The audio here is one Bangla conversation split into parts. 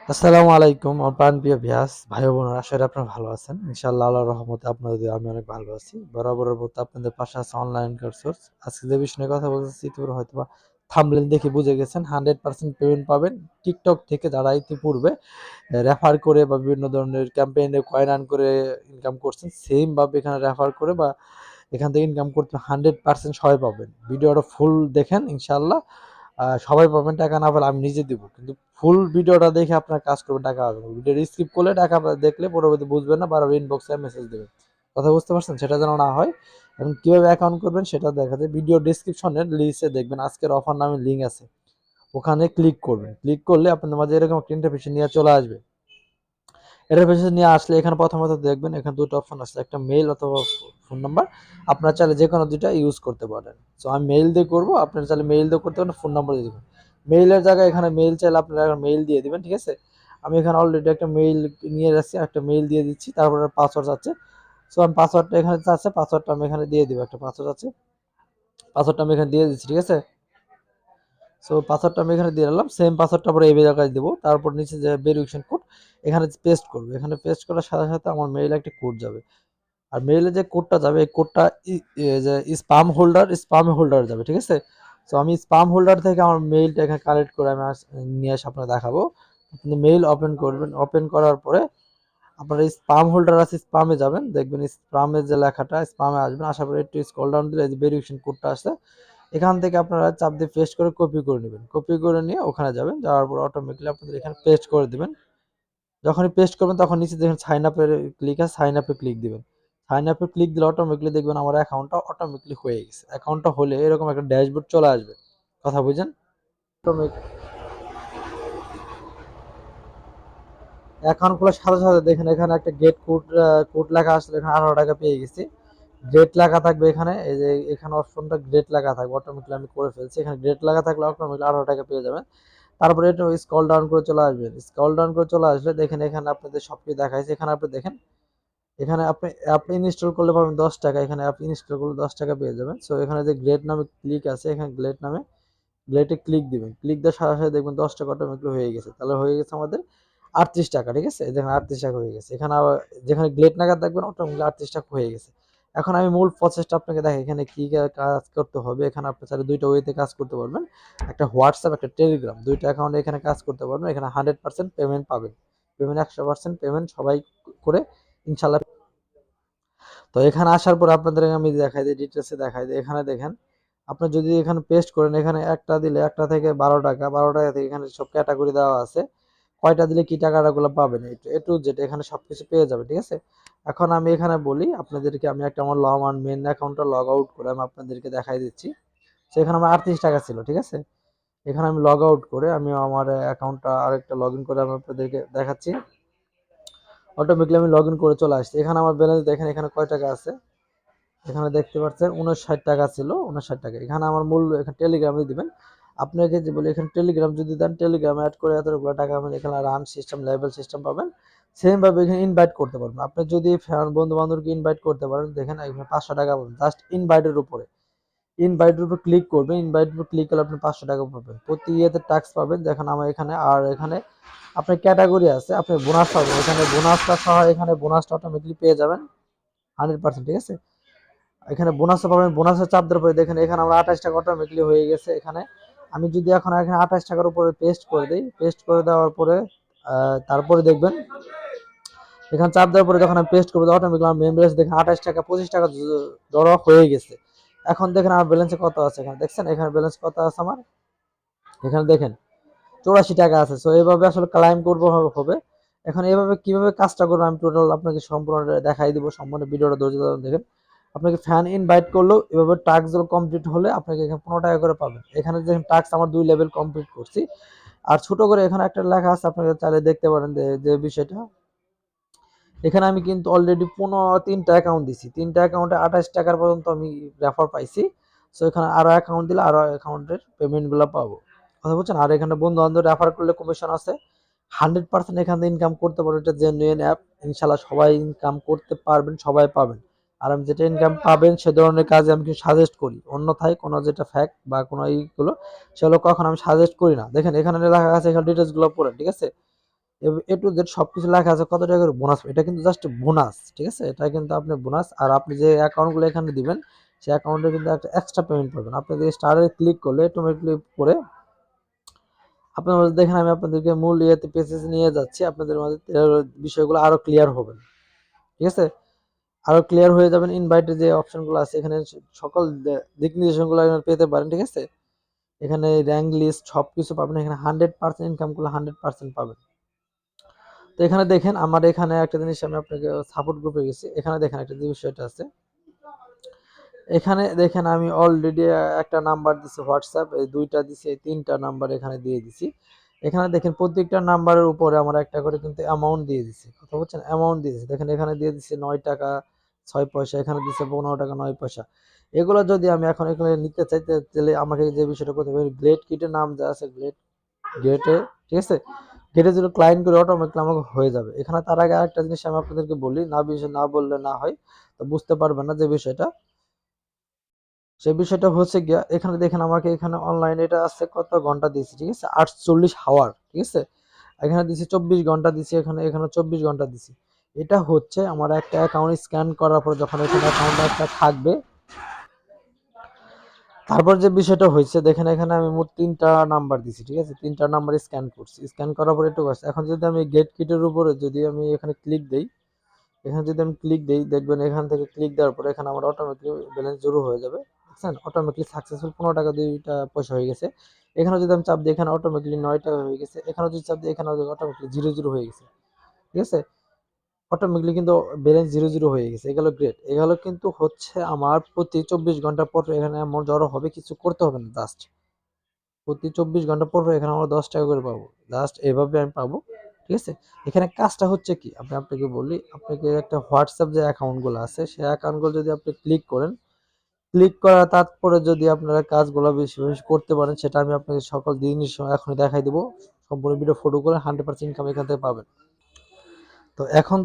আসসালামু আলাইকুম আমার প্রাণপ্রিয় ভিউয়ার্স ভাই ও বোনেরা, আশা করি আপনারা ভালো আছেন। ইনশাআল্লাহ আল্লাহর রহমতে আপনাদের আমি অনেক ভালো আছি। বরাবরের মতো আপনাদের পাশে আছে অনলাইন কোর্স। আজকে যে বিষয় নিয়ে কথা বলতেছি ইতিপূর্বে হয়তোবা থাম্বনেল দেখে বুঝে গেছেন 100% পেমেন্ট পাবেন। টিকটক থেকে যারা ইতিপূর্বে রেফার করে বা বিভিন্ন ধরনের ক্যাম্পেইনে কয়েন আর্ন করে ইনকাম করছেন, সেম ভাবে এখানে রেফার করে বা এখান থেকে ইনকাম করতে 100% সবাই পাবেন। ভিডিওটা ফুল দেখেন, ইনশাআল্লাহ সবাই পাবেন। টাকা না পেলে আমি নিজে দিব, কিন্তু ফুল ভিডিওটা দেখে আপনার কাজ করবেন, টাকা পাবেন। ভিডিও স্কিপ করলে টাকা দেখলে পরবর্তী বুঝবেন না, বারবার ইনবক্সে মেসেজ দেবেন। কথা বুঝতে পারছেন? সেটা যেন না হয়। এবং কিভাবে অ্যাকাউন্ট করবেন সেটা দেখাতে ভিডিও ডিসক্রিপশনের লিস্টে দেখবেন আজকের অফার নামে লিঙ্ক আছে, ওখানে ক্লিক করবেন। ক্লিক করলে আপনাদের মাঝে এরকম একটা ইন্টারফেস নিয়ে চলে আসবে। ইন্টারফেস নিয়ে আসলে এখানে প্রথমত দেখবেন এখানে দুটো অপশন আছে, একটা মেইল অথবা ফোন নাম্বার। আপনারা চাইলে যে কোনো দুইটা ইউজ করতে পারেন। সো আমি মেইল দিয়ে করবো, আপনারা চাইলে মেইল দিয়ে করতে পারেন, ফোন নাম্বার দিয়ে দেবেন। মেইলের জায়গায় এখানে মেইল চাইলে আপনারা মেইল দিয়ে দিবেন, ঠিক আছে? আমি এখানে অলরেডি একটা মেইল নিয়ে যাচ্ছি, একটা মেইল দিয়ে দিচ্ছি, তারপরে পাসওয়ার্ড আছে। সো আমি পাসওয়ার্ডটা এখানে আছে, পাসওয়ার্ডটা আমি এখানে দিয়ে দিব। একটা পাসওয়ার্ড আছে, পাসওয়ার্ডটা আমি এখানে দিয়ে দিচ্ছি, ঠিক আছে? সো পাসওয়ার্ডটা আমি এখানে দিয়ে দিলাম, সেম পাসওয়ার্ডটা পরে এই জায়গায় দেবো। তারপর নিচে যে ভেরিফিকেশন কোড এখানে পেস্ট করবো। এখানে পেস্ট করার সাথে সাথে আমার মেইলে একটা কোড যাবে। আর মেইলে যে কোডটা যাবে এই কোডটা যে স্পাম হোল্ডার যাবে, ঠিক আছে? সো আমি স্পাম হোল্ডার থেকে আমার মেইলটা এখানে কালেক্ট করে আমি নিয়ে এসে আপনাকে দেখাবো। আপনি মেইল ওপেন করবেন, ওপেন করার পরে আপনার স্পাম হোল্ডার আছে, স্পামে যাবেন, দেখবেন স্পামের যে লেখাটা স্পামে আসবেন। আসার পরে একটু স্ক্রল ডাউন দিলে যে ভেরিফিকেশন কোডটা আসছে, এখান থেকে আপনারা চাপ দিয়ে পেস্ট করে কপি করে নেবেন। কপি করে নিয়ে ওখানে যাবেন, যাওয়ার পর অটোমেটিক্যালি আপনাদের এখানে পেস্ট করে দিবেন। যখনই পেস্ট করবেন তখন নিচে দেখেন সাইন আপের ক্লিক আছে, সাইন আপে ক্লিক দিবেন। সাইন আপে ক্লিক দিলে অটোমেটিক্যালি দেখবেন আমার অ্যাকাউন্টটা অটোমেটিক্যালি হয়ে গেছে। অ্যাকাউন্টটা হলে এরকম একটা ড্যাশবোর্ড চলে আসবে। কথা বুঝেন? অ্যাকাউন্ট খোলার সাথে সাথে দেখেন এখানে একটা গেট কোড কোড লেখা আসলে এখানে 18 টাকা পেয়ে গেছি। গ্রেড লেখা থাকবে এখানে, এই যে এখানে অপশনটা গ্রেড লেখা থাকবে, অটোমেটিক্যালি আমি করে ফেলছি। এখানে গ্রেড লেখা থাকলে অটোমেটিক্যালি 18 টাকা পেয়ে যাবেন। তারপরে একটু স্ক্রল ডাউন করে চলে আসবেন। স্ক্রল ডাউন করে চলে আসলে দেখেন এখানে আপনাদের সবকিছু দেখাইছে। এখানে আপনি দেখেন, এখানে আপনি অ্যাপ ইনস্টল করলে পাবেন 10 টাকা। এখানে অ্যাপ ইনস্টল করলে 10 টাকা পেয়ে যাবেন। সো এখানে যে গ্রেড নামে ক্লিক আছে, এখানে গ্রেড নামে গ্লেটে ক্লিক দিবেন। ক্লিক দেওয়ার সাথে সাথে দেখবেন 10 টাকা অটোমেটিক্যালি হয়ে গেছে। তাহলে হয়ে গেছে আমাদের 38 টাকা, ঠিক আছে? এই দেখেন 38 টাকা হয়ে গেছে। এখানে আবার যেখানে গ্লেট নাগাদ দেখবেন অটোমেটিক্যালি 38 টাকা হয়ে গেছে। এখন আমি মূল প্রসেসটা আপনাকে দেখাই, এখানে কি কাজ করতে হবে। এখানে আপনি চাইলে 2টা ওয়েতে কাজ করতে পারবেন। একটা হোয়াটসঅ্যাপ, একটা টেলিগ্রাম, 2টা অ্যাকাউন্টে এখানে কাজ করতে পারবেন। এখানে 100% পেমেন্ট পাবেন। পেমেন্ট 100% পেমেন্ট সবাই করে ইনশাআল্লাহ। তো এখানে আসার পর আপনাদের আমি দেখাই দিই, ডিটেলসে দেখাই দিই। এখানে দেখেন, আপনি যদি এখানে পেস্ট করেন, এখানে একটা দিলে একটা থেকে 12 টাকা, 12 টাকা থেকে এখানে সব ক্যাটাগরি দেওয়া আছে। কয়টা দিলে কি টাকাগুলো পাবেন, এ টু জেড এখানে সবকিছু পেয়ে যাবে, ঠিক আছে? এখন আমি এখানে বলি আপনাদেরকে, আমি একটা আমার আমার মেন অ্যাকাউন্টটা লগ আউট করে আমি আপনাদেরকে দেখাই দিচ্ছি। সেখানে আমার 38 টাকা ছিল, ঠিক আছে? এখানে আমি লগ আউট করে আমি আমার অ্যাকাউন্টটা আরেকটা লগ ইন করে আমি আপনাদেরকে দেখাচ্ছি। অটোমেটিক্যালি আমি লগ ইন করে চলে আসছি। এখানে আমার ব্যালেন্স দেখেন, এখানে কয় টাকা আছে। এখানে দেখতে পাচ্ছেন 59 টাকা ছিল, 59 টাকা। এখানে আমার মূল এখানে টেলিগ্রামে দিবেন। আপনাকে যে বলি এখানে টেলিগ্রাম যদি দেন, টেলিগ্রাম অ্যাড করে এতগুলো টাকা আমি এখানে রান সিস্টেম, লেভেল সিস্টেম পাবেন। সেম ভাবে এখানে ইনভাইট করতে পারবেন। আপনি যদি বন্ধু বান্ধবকে ইনভাইট করতে পারেন, দেখেন এখানে 500 টাকা পাবেন জাস্ট ইনভাইটের উপরে। ইনভাইটের উপর ক্লিক করবেন, ইনভাইটের উপর ক্লিক করলে আপনি 500 টাকা পাবেন। প্রতি ইয়েতে ট্যাক্স পাবেন। দেখেন আমার এখানে, আর এখানে আপনার ক্যাটাগরি আছে, আপনি বোনাস পাবেন। এখানে বোনাসটা সহ এখানে বোনাসটা অটোমেটিকলি পেয়ে যাবেন 100%, ঠিক আছে? এখানে বোনাসও পাবেন। বোনাসের চাপ দেওয়ার পরে দেখেন এখানে আমার 28 টাকা অটোমেটিকলি হয়ে গেছে। এখানে আমি যদি এখন এখানে 28 টাকার উপরে পেস্ট করে দিই, পেস্ট করে দেওয়ার পরে তারপরে দেখবেন এখানে চাপ দেওয়ার পরে যখন আমি পেস্ট করবো অটোমেটিকলি আমার মেমব্রেস দেখেন 28 টাকা, 25 টাকা জড়ো হয়ে গেছে। এখন দেখেন আমার ব্যালেন্সে কত আছে, এখানে দেখছেন এখানে ব্যালেন্স কত আছে আমার। এখানে দেখেন 84 টাকা আছে। সো এইভাবে আসলে ক্লাইম করবো হবে। এখন এইভাবে কিভাবে কাজটা করবো আমি টোটাল আপনাকে সম্পূর্ণ দেখাই দিব। সম্পূর্ণ ভিডিওটা ধৈর্য ধরে দেখেন। আপনাকে ফ্যান ইনভাইট করলেও এভাবে টাস্কগুলো কমপ্লিট হলে আপনাকে এখানে 15 টাকা করে পাবেন। এখানে দেখেন টাস্ক আমার 2 লেভেল কমপ্লিট করছি। আর ছোট করে এখানে একটা লেখা আছে, আপনাকে চাইলে দেখতে পারেন যে বিষয়টা। এখানে আমি কিন্তু অলরেডি 3টা অ্যাকাউন্ট দিছি। 3টা অ্যাকাউন্টে 28 টাকার পর্যন্ত আমি রেফার পাইছি। সো এখানে আরো অ্যাকাউন্ট দিলে আরো অ্যাকাউন্টের পেমেন্টগুলো পাবো। কথা বলছেন? আর এখানে বন্ধু বান্ধব রেফার করলে কমিশন আছে। 100% এখান থেকে ইনকাম করতে পারবেন। এটা জেনুইন অ্যাপ। ইনশাআল্লাহ সবাই ইনকাম করতে পারবেন, সবাই পাবেন। আর আমি যেটা ইনকাম পাবেন সে ধরনের কাজে আমি কিছু সাজেস্ট করি। অন্যথায় কোনো যেটা ফ্যাক্ট বা কোনো এইগুলো সেগুলো কখনো আমি সাজেস্ট করি না। দেখেন এখানে লেখা আছে, এখানে ডিটেইলস গুলো পড়েন, ঠিক আছে? এ টু জেড সবকিছু লেখা আছে কত টাকা করে বোনাস। এটা কিন্তু জাস্ট বোনাস, ঠিক আছে, এটা কিন্তু আপনি বোনাস। আর আপনি যে অ্যাকাউন্টগুলো এখানে দিবেন সেই অ্যাকাউন্টে কিন্তু একটা এক্সট্রা পেমেন্ট পাবেন। আপনি যদি স্টারে ক্লিক করলে অটোমেটিকলি করে আপনার মাঝে দেখেন আমি আপনাদেরকে মূল ইয়েতে পেজে নিয়ে যাচ্ছি, আপনাদের মাঝে বিষয়গুলো আরো ক্লিয়ার হবে, ঠিক আছে, আরো ক্লিয়ার হয়ে যাবেন। ইনভাইটের যে অপশনগুলো আছে এখানে সকল দিক নির্দেশনগুলো পেতে পারেন, ঠিক আছে। এখানে র্যাঙ্ক লিস্ট সবকিছু পাবেন, এখানে 100% ইনকাম করলে 100% পাবেন। তো এখানে দেখেন আমার এখানে একটা জিনিস আমি আপনাকে সাপোর্ট গ্রুপে গেছি, এখানে দেখেন একটা যে বিষয়টা আছে, এখানে দেখেন আমি অলরেডি একটা নাম্বার দিছি হোয়াটসঅ্যাপ, এই দুইটা দিছি, এই তিনটা নাম্বার এখানে দিয়ে দিছি। এখানে দেখেন প্রত্যেকটা নাম্বারের উপরে আমার একটা করে কিন্তু অ্যামাউন্ট দিয়ে দিছি, কথা বলছেন, অ্যামাউন্ট দিয়ে দিছি। দেখেন এখানে দিয়ে দিছি 9 টাকা 6 পয়সা, এখানে দিছে 15 টাকা 9 পয়সা। এগুলো যদি আমি এখন এখানে নিতে চাই তাহলে আমাকে যে বিষয়টা করতে হবে, গ্লেড কিটের নাম যা আছে গেটে, ঠিক আছে, গেটে যদি ক্লায়েন্ট করে অটোমেটিক আমাকে হয়ে যাবে। এখানে তার আগে আরেকটা জিনিস আমি আপনাদেরকে বলি, না বিষয় না বললে না হয়, তো বুঝতে পারবেন না যে বিষয়টা, সেই বিষয়টা হচ্ছে গিয়া এখানে দেখেন আমাকে এখানে অনলাইনে এটা আছে কত ঘন্টা দিয়েছি, ঠিক আছে, 48 হাওয়ার, ঠিক আছে, এখানে দিছি 24 ঘন্টা দিছি, এখানে 24 ঘন্টা দিছি। এটা হচ্ছে আমার একটা অ্যাকাউন্ট স্ক্যান করার পর যখন এখানে অ্যাকাউন্ট একটা থাকবে, তারপর যে বিষয়টা হয়েছে দেখেন এখানে আমি মোট 3টা নাম্বার দিছি, ঠিক আছে, 3টা নাম্বার স্ক্যান করছি, স্ক্যান করার পর একটু আছে। এখন যদি আমি গেট কিটের উপরে যদি আমি এখানে ক্লিক দেই, এখানে যদি আমি ক্লিক দেই দেখবেন এখান থেকে ক্লিক দেওয়ার পরে এখানে আমার অটোমেটিকলি ব্যালেন্স শুরু হয়ে যাবে, বুঝছেন, অটোমেটিকলি সাকসেসফুল 15 টাকা 2টা পয়সা হয়ে গেছে। এখানে যদি আমি চাপ দিই এখানে অটোমেটিকলি 9 টাকা হয়ে গেছে, এখানে যদি চাপ দিই এখানে অটোমেটিকলি 00 হয়ে গেছে, ঠিক আছে, অটোমেটিকলি কিন্তু ব্যালেন্স 00 হয়ে গেছে। এগুলো গ্রেট, এগুলো কিন্তু হচ্ছে আমার প্রতি 24 ঘন্টা পর এখানে আমার জড়ো হবে, কিছু করতে হবে না, জাস্ট প্রতি 24 ঘন্টা পর এখানে আমরা 10 টাকা করে পাবো, জাস্ট এভাবে আমি পাবো, ঠিক আছে। এখানে কাজটা হচ্ছে কি আমি আপনাকে বলি, আপনাকে একটা হোয়াটসঅ্যাপ যে অ্যাকাউন্টগুলো আছে সেই অ্যাকাউন্টগুলো যদি আপনি ক্লিক করেন, ক্লিক করা তারপরে যদি আপনারা কাজগুলো বেশি বেশি করতে পারেন, সেটা আমি আপনাকে সকল জিনিস এখনই দেখাই দিব, সম্পূর্ণ ভিডিও ফটো করে 100% ইনকাম এখান থেকে পাবেন। তো এখন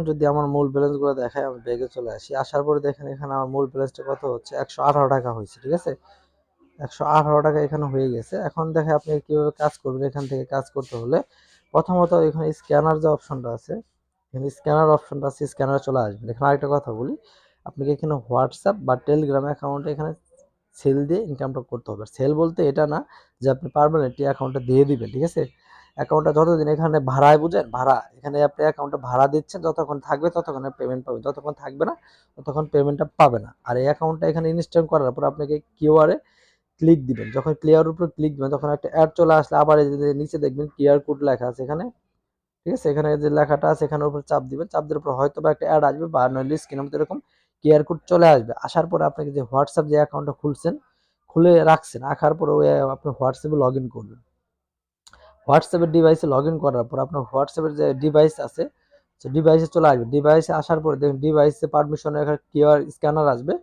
যদি আমার মূল ব্যালেন্স গুলো দেখাই, আমি ব্যাগে চলে আসি, আসার পরে দেখেন এখানে আমার মূল ব্যালেন্সটা কত হচ্ছে, 118 টাকা হয়েছে, ঠিক আছে, 118 টাকা এখানে হয়ে গেছে। এখন দেখে আপনি কিভাবে কাজ করবেন, এখান থেকে কাজ করতে হলে প্রথমত এখানে স্ক্যানার যে অপশনটা আছে, এখানে স্ক্যানার অপশনটা আছে, স্ক্যানারে চলে আসবেন। এখানে আরেকটা কথা বলি, আপনাকে এখানে হোয়াটসঅ্যাপ বা টেলিগ্রাম অ্যাকাউন্টে এখানে সেল দিয়ে ইনকামটা করতে হবে। সেল বলতে এটা না যে আপনি পার্মানেন্টলি অ্যাকাউন্টটা দিয়ে দিবেন, ঠিক আছে, অ্যাকাউন্টটা যতদিন এখানে ভাড়ায়, বুঝেন, ভাড়া, এখানে আপনি অ্যাকাউন্টে ভাড়া দিচ্ছেন, যতক্ষণ থাকবে ততক্ষণ পেমেন্ট পাবেন, যতক্ষণ থাকবে না ততক্ষণ পেমেন্টটা পাবে না। আর এই অ্যাকাউন্টটা এখানে ইনস্টল করার পর আপনাকে কিউআরে ক্লিক দিবেন, যখন ক্লিয়ার উপর ক্লিক দিবেন তখন একটা অ্যাড চলে আসলে আবার এই যে নিচে দেখবেন কিউআর কোড লেখা আছে এখানে, ঠিক আছে, এখানে যে লেখাটা আছে এখানের উপর চাপ দিবেন, চাপ দেওয়ার পর হয়তো বা একটা অ্যাড আসবে বা নইলে স্ক্রিনের মধ্যে এরকম কিউআর কোড চলে আসবে। আসার পরে আপনাকে যে হোয়াটসঅ্যাপ যে অ্যাকাউন্টটা খুলছেন, খুলে রাখছেন, রাখার পরে ওই আপনি হোয়াটসঅ্যাপে লগ ইন করবেন। হোয়াটসঅ্যাপের ডিভাইসে লগ ইন করার পর আপনার হোয়াটসঅ্যাপের যে ডিভাইস আছে সে ডিভাইসে চলে আসবে। ডিভাইসে আসার পরে দেখুন ডিভাইসে পারমিশনের একটা কিউআর স্ক্যানার আসবে,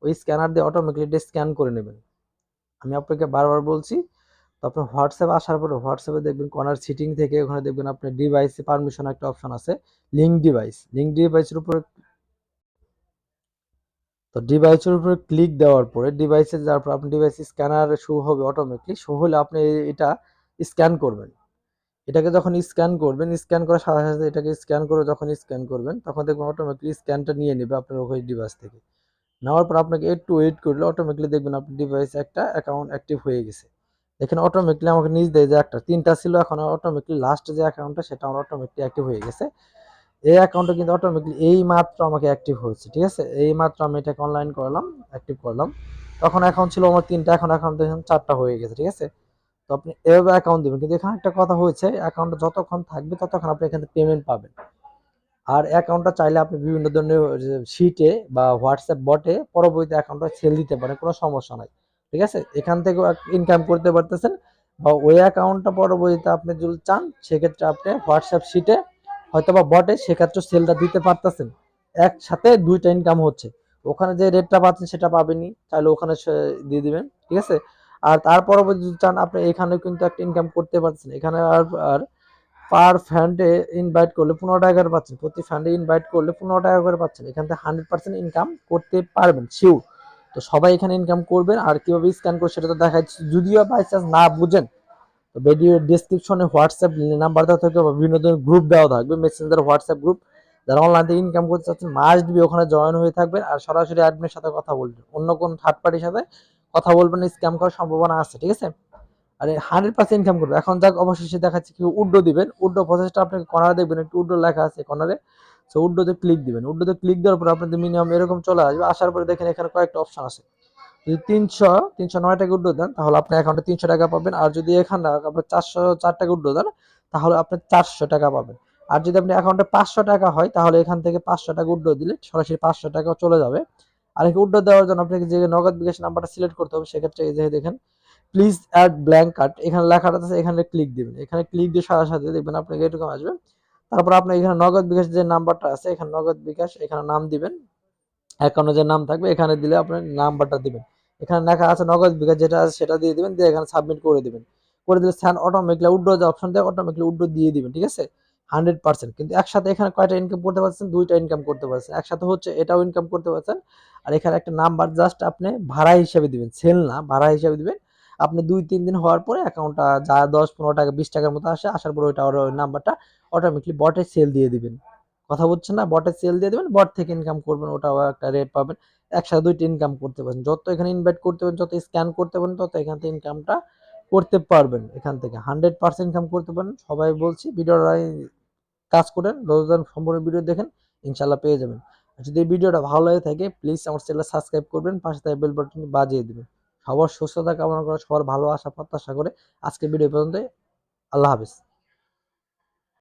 ওই স্ক্যানার দিয়ে অটোমেটিকলি স্ক্যান করে নেবেন। আমি আপনাকে বারবার বলছি। তো আপনার হোয়াটসঅ্যাপ আসার পরে হোয়াটসঅ্যাপে দেখবেন কর্নার সিটিং থেকে ওখানে দেখবেন আপনার ডিভাইসে পারমিশন একটা অপশন আছে, লিঙ্ক ডিভাইসের উপরে, তো ডিভাইসের উপরে ক্লিক দেওয়ার পরে ডিভাইসে যাওয়ার পর আপনার ডিভাইসে স্ক্যানার শো হবে, অটোমেটিকলি শো হলে আপনি এটা স্ক্যান করবেন। এটাকে যখন স্ক্যান করবেন, স্ক্যান করার সাথে সাথে এটাকে স্ক্যান করে যখন স্ক্যান করবেন তখন দেখবেন অটোমেটিকলি স্ক্যানটা নিয়ে নেবে আপনার ওই ডিভাইস থেকে। নেওয়ার পর আপনাকে একটু ওয়েট করলে অটোমেটিকলি দেখবেন আপনার ডিভাইসে একটা অ্যাকাউন্ট অ্যাক্টিভ হয়ে গেছে। এখানে অটোমেটিকলি আমাকে নিজ দেয় যে একটা 3টা ছিল, এখন অটোমেটিকলি লাস্ট যে অ্যাকাউন্টটা সেটা আমার অটোমেটিকলি অ্যাক্টিভ হয়ে গেছে। এই অ্যাকাউন্টটা কিন্তু অটোমেটিকলি এই মাত্র আমাকে অ্যাক্টিভ হয়েছে, ঠিক আছে, এই মাত্র আমি এটাকে অনলাইন করলাম, অ্যাক্টিভ করলাম, তখন অ্যাকাউন্ট ছিল আমার 3টা, এখন অ্যাকাউন্ট দেখুন 4টা হয়ে গেছে, ঠিক আছে। তো আপনি এভাবে অ্যাকাউন্ট দিবেন, কিন্তু এখানে একটা কথা হয়েছে, অ্যাকাউন্টটা যতক্ষণ থাকবে ততক্ষণ আপনি এখান থেকে পেমেন্ট পাবেন। আর অ্যাকাউন্টটা চাইলে আপনি বিভিন্ন ধরনের শিটে বা হোয়াটসঅ্যাপ বটে পরবর্তীতে অ্যাকাউন্টটা সেল দিতে পারেন, কোনো সমস্যা নাই, ঠিক আছে, এখান থেকেও ইনকাম করতে পারতেছেন। বা ওই অ্যাকাউন্টটা পরবর্তীতে আপনি যদি চান সেক্ষেত্রে আপনি হোয়াটসঅ্যাপ শিটে হয়তো বা বটে সেক্ষেত্রে সেলটা দিতে পারতেছেন, একসাথে 2টা ইনকাম হচ্ছে। ওখানে যে রেটটা পাচ্ছেন সেটা পাবেনই, চাইলে ওখানে দিয়ে দিবেন, ঠিক আছে। আর তার পরবর্তী যদি চান আপনি এখানে কিন্তু একটা ইনকাম করতে পারছেন, এখানে আর পার ফ্যান্ডে ইনভাইট করলে 15 টাকা করে পাচ্ছেন, প্রতি ফ্যান্ডে ইনভাইট করলে 15 টাকা করে পাচ্ছেন, এখান থেকে 100% ইনকাম করতে পারবেন শিওর। তো সবাই এখানে ইনকাম করবেন। আর কিভাবে স্ক্যান করে সেটা তো দেখাচ্ছি, যদিও বাই চান্স না বুঝেন তো ভিডিও ডেসক্রিপশনে হোয়াটসঅ্যাপ নাম্বার দেওয়া থাকবে বা বিভিন্ন ধরনের গ্রুপ দেওয়া থাকবে, মেসেঞ্জার হোয়াটসঅ্যাপ গ্রুপ। যারা অনলাইন থেকে ইনকাম করতে চাচ্ছেন মাস্ট বি ওখানে জয়েন হয়ে থাকবেন আর সরাসরি অ্যাডমিনের সাথে কথা বলবেন, অন্য কোন থার্ড পার্টির সাথে কথা বলবেন না, স্ক্যাম করার সম্ভাবনা আছে, ঠিক আছে। আর 100% ইনকাম করবে। এখন যাক অবশেষে দেখাচ্ছি কি উড্ডো দিবেন। উড্ডো প্রসেসটা আপনাকে কর্নারে দেখবেন একটু উড্ডো লেখা আছে কর্নারে। সো উড্ডোতে ক্লিক দিবেন। উড্ডোতে ক্লিক দেওয়ার পর আপনাদের মিনিমাম এরকম চলে আসবে। আসার পরে দেখেন এখানে কয়েকটা অপশন আছে। যদি 309 টাকা উড্ডো দেন তাহলে আপনার অ্যাকাউন্টে 300 টাকা পাবেন। আর যদি এখানে আপনার 404 টাকা উড্ডো দেন তাহলে আপনি 400 টাকা পাবেন। আর যদি আপনি অ্যাকাউন্টে 500 টাকা হয় তাহলে এখান থেকে 500 টাকা উড্ডো দিলে সরাসরি 500 টাকা চলে যাবে। আর এই উড্ডো দেওয়ার জন্য আপনাকে যে নগদ বিকাশ নাম্বারটা সিলেক্ট করতে হবে, সেক্ষেত্রে এই যে দেখেন প্লিজ অ্যাড ব্ল্যাঙ্ক কার্ড এখানে লেখাটা আছে, এখানে ক্লিক দিবেন। এখানে ক্লিক দিয়ে সাথে সাথে দেখবেন আপনাকে এরকম আসবে। তারপর আপনি এখানে নগদ বিকাশ যে নাম্বারটা আছে, এখানে নগদ বিকাশ এখানে নাম দিবেন, অ্যাকাউন্টে যে নাম থাকবে এখানে দিলে আপনার নাম্বারটা দিবেন। এখানে লেখা আছে নগদ বিকাশ যেটা আছে সেটা দিয়ে দিবেন, দিয়ে এখানে সাবমিট করে দিবেন। করে দিলে স্যান অটোমেটিক্যালি উইথড্র যে অপশন দেয় অটোমেটিক্যালি উইথড্র দিয়ে দিবেন, ঠিক আছে। 100%। কিন্তু একসাথে এখানে কয়টা ইনকাম করতে পারছেন? 2টা ইনকাম করতে পারছেন। একসাথে হচ্ছে এটাও ইনকাম করতে পারছেন। আর এখানে একটা নাম্বার জাস্ট আপনি ভাড়া হিসেবে দিবেন, সেল না ভাড়া হিসেবে দিবেন। আপনি 2-3 দিন হওয়ার পরে অ্যাকাউন্টটা যা 10-15 টাকা 20 টাকার মতো আসে, আসার পরে ওই নাম্বারটা অটোমেটিক্যালি বটে সেল দিয়ে দিবেন। কথা বুঝছেন না? বটে সেল দিয়ে দিবেন, বট থেকে ইনকাম করবেন, ওটাও একটা রেট পাবেন। একসাথে 2টা ইনকাম করতে পারবেন। যত এখানে ইনভাইট করতে পারবেন, যত স্ক্যান করতে পারবেন, তত এখান থেকে ইনকামটা করতে পারবেন। এখান থেকে 100% ইনকাম করতে পারেন। সবাই বলছি ভিডিওটা কাজ করেন, যতজন সম্পূর্ণ ভিডিও দেখেন ইনশাল্লাহ পেয়ে যাবেন। আর যদি এই ভিডিওটা ভালো লাগে থাকে প্লিজ আমার চ্যানেলটা সাবস্ক্রাইব করবেন, পাশে থাকা বেল বাটনটি বাজিয়ে দিবেন। সবার সুস্থতা কামনা করে, সবার ভালো আশা প্রত্যাশা করে আজকের ভিডিও পর্যন্ত। আল্লাহ হাফেজ।